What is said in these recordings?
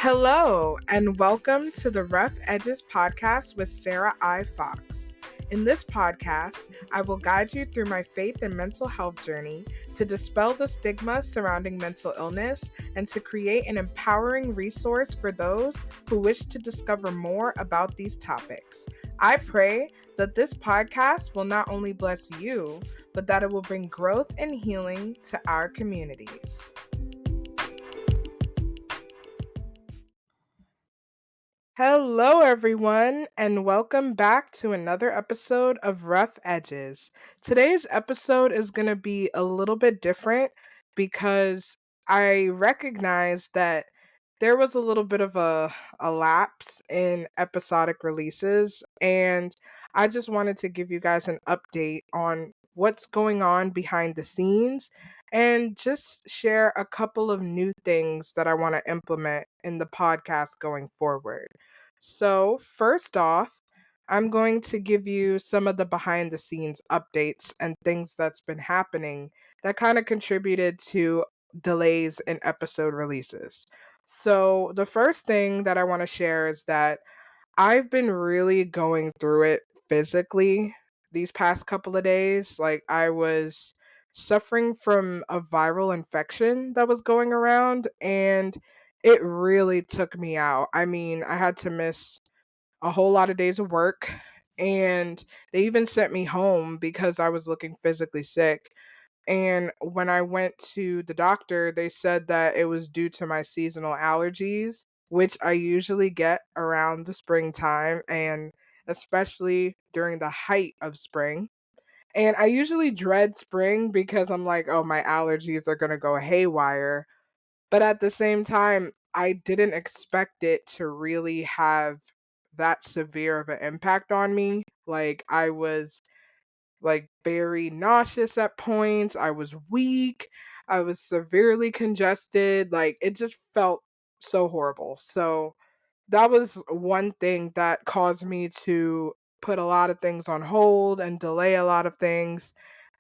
Hello, and welcome to the Rough Edges podcast with Sarah I. Fox. In this podcast, I will guide you through my faith and mental health journey to dispel the stigma surrounding mental illness and to create an empowering resource for those who wish to discover more about these topics. I pray that this podcast will not only bless you, but that it will bring growth and healing to our communities. Hello, everyone, and welcome back to another episode of Rough Edges. Today's episode is going to be a little bit different because I recognize that there was a little bit of a lapse in episodic releases, and I just wanted to give you guys an update on what's going on behind the scenes and just share a couple of new things that I want to implement in the podcast going forward. So, first off, I'm going to give you some of the behind the scenes updates and things that's been happening that kind of contributed to delays in episode releases. So, the first thing that I want to share is that I've been really going through it physically these past couple of days. Like, I was suffering from a viral infection that was going around, and it really took me out. I mean, I had to miss a whole lot of days of work, and they even sent me home because I was looking physically sick. And when I went to the doctor, they said that it was due to my seasonal allergies, which I usually get around the springtime and especially during the height of spring. And I usually dread spring because I'm like, oh, my allergies are going to go haywire. But at the same time, I didn't expect it to really have that severe of an impact on me. Like, I was like very nauseous at points. I was weak. I was severely congested. Like, it just felt so horrible. So that was one thing that caused me to put a lot of things on hold and delay a lot of things.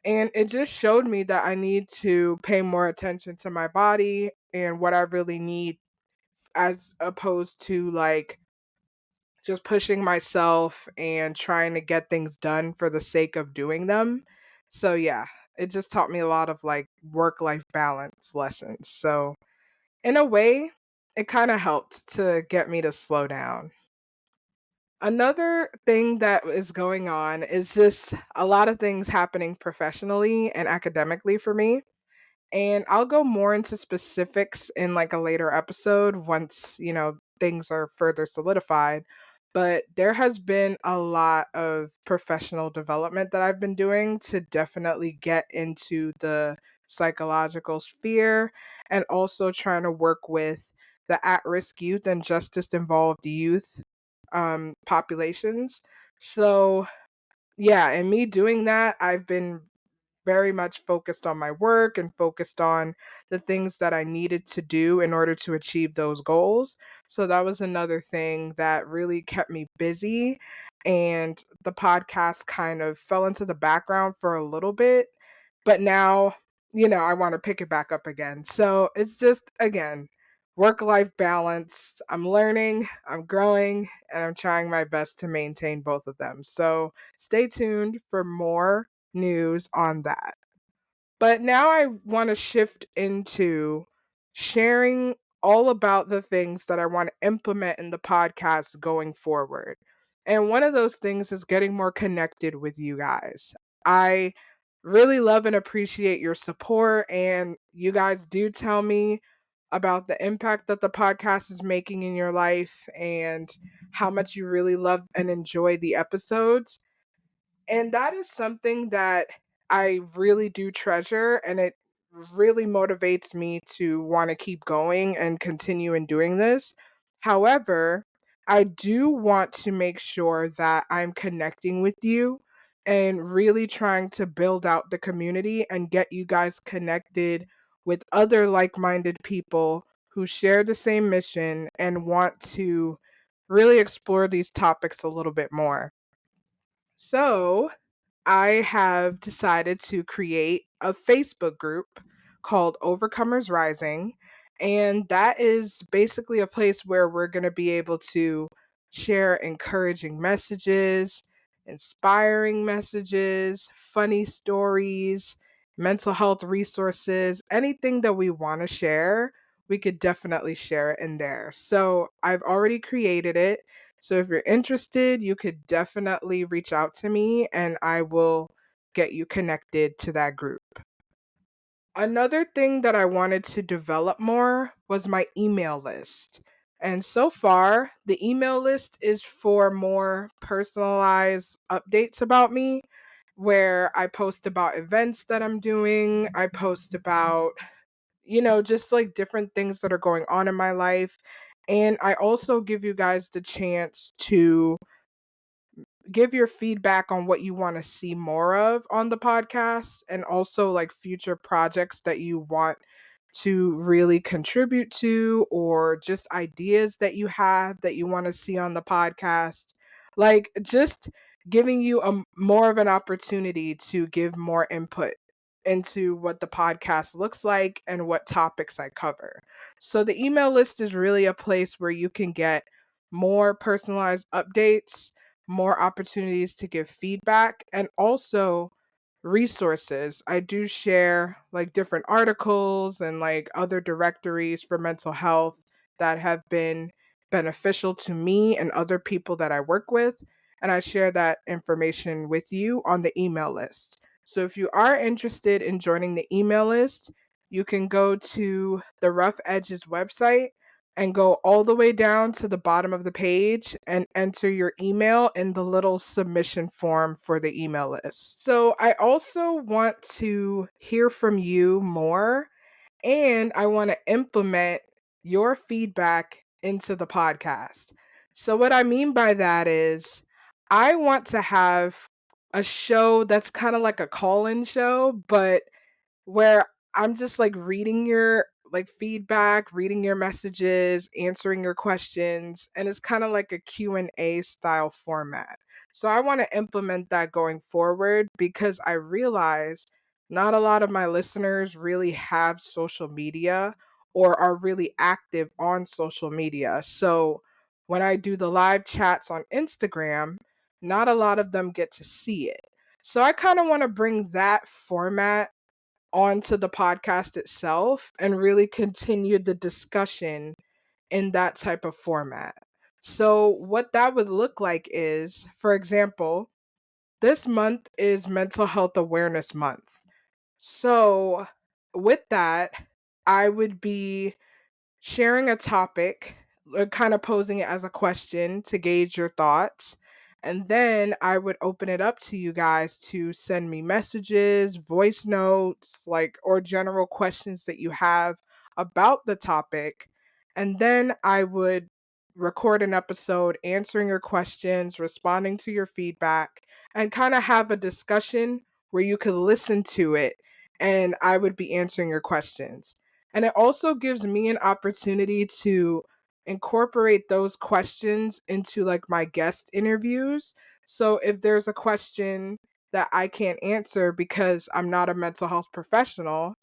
And it just showed me that I need to pay more attention to my body and what I really need, as opposed to like just pushing myself and trying to get things done for the sake of doing them. So yeah, it just taught me a lot of like work-life balance lessons. So in a way, it kind of helped to get me to slow down. Another thing that is going on is just a lot of things happening professionally and academically for me. And I'll go more into specifics in like a later episode once, things are further solidified. But there has been a lot of professional development that I've been doing to definitely get into the psychological sphere and also trying to work with the at risk youth and justice involved youth populations. So, yeah, and me doing that, I've been very much focused on my work and focused on the things that I needed to do in order to achieve those goals. So that was another thing that really kept me busy. And the podcast kind of fell into the background for a little bit. But now, I want to pick it back up again. So it's just, again, work life balance. I'm learning, I'm growing, and I'm trying my best to maintain both of them. So stay tuned for more news on that. But now I want to shift into sharing all about the things that I want to implement in the podcast going forward. And one of those things is getting more connected with you guys. I really love and appreciate your support, and you guys do tell me about the impact that the podcast is making in your life and how much you really love and enjoy the episodes. And that is something that I really do treasure, and it really motivates me to want to keep going and continue in doing this. However, I do want to make sure that I'm connecting with you and really trying to build out the community and get you guys connected with other like minded people who share the same mission and want to really explore these topics a little bit more. So, I have decided to create a Facebook group called Overcomers Rising. And that is basically a place where we're going to be able to share encouraging messages, inspiring messages, funny stories, mental health resources, anything that we want to share. We could definitely share it in there. So I've already created it. So if you're interested, you could definitely reach out to me and I will get you connected to that group. Another thing that I wanted to develop more was my email list. And so far, the email list is for more personalized updates about me, where I post about events that I'm doing. I post about, just like different things that are going on in my life. And I also give you guys the chance to give your feedback on what you want to see more of on the podcast and also like future projects that you want to really contribute to or just ideas that you have that you want to see on the podcast. Like just giving you a more of an opportunity to give more input into what the podcast looks like and what topics I cover. So the email list is really a place where you can get more personalized updates, more opportunities to give feedback, and also resources. I do share like different articles and like other directories for mental health that have been beneficial to me and other people that I work with. And I share that information with you on the email list. So if you are interested in joining the email list, you can go to the Rough Edges website and go all the way down to the bottom of the page and enter your email in the little submission form for the email list. So I also want to hear from you more and I want to implement your feedback into the podcast. So what I mean by that is I want to have a show that's kind of like a call-in show, but where I'm just like reading your like feedback, reading your messages, answering your questions, and it's kind of like a Q&A style format. So I want to implement that going forward because I realize not a lot of my listeners really have social media or are really active on social media. So when I do the live chats on Instagram, not a lot of them get to see it. So I kind of want to bring that format onto the podcast itself and really continue the discussion in that type of format. So, what that would look like is, for example, this month is Mental Health Awareness Month. So, with that, I would be sharing a topic, kind of posing it as a question to gauge your thoughts. And then I would open it up to you guys to send me messages, voice notes, like, or general questions that you have about the topic. And then I would record an episode answering your questions, responding to your feedback, and kind of have a discussion where you could listen to it and I would be answering your questions. And it also gives me an opportunity to incorporate those questions into like my guest interviews. So if there's a question that I can't answer because I'm not a mental health professional,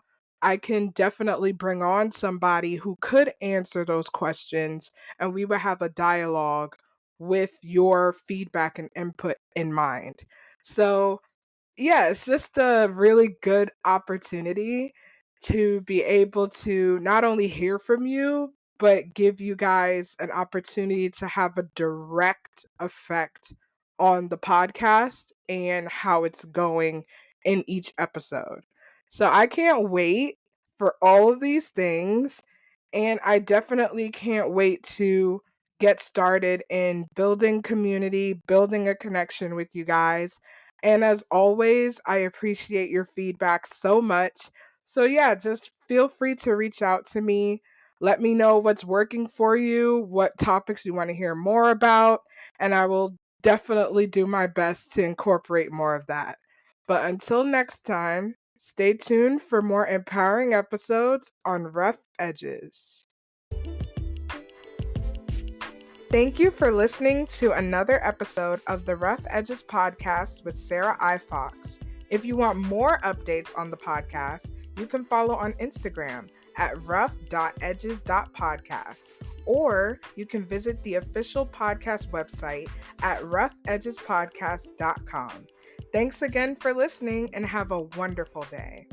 I can definitely bring on somebody who could answer those questions and we would have a dialogue with your feedback and input in mind. So yeah, it's just a really good opportunity to be able to not only hear from you, but give you guys an opportunity to have a direct effect on the podcast and how it's going in each episode. So I can't wait for all of these things. And I definitely can't wait to get started in building community, building a connection with you guys. And as always, I appreciate your feedback so much. So, yeah, just feel free to reach out to me. Let me know what's working for you, what topics you want to hear more about, and I will definitely do my best to incorporate more of that. But until next time, stay tuned for more empowering episodes on Rough Edges. Thank you for listening to another episode of the Rough Edges podcast with Sarah I. Fox. If you want more updates on the podcast, you can follow on Instagram at rough.edges.podcast, or you can visit the official podcast website at roughedgespodcast.com. Thanks again for listening and have a wonderful day.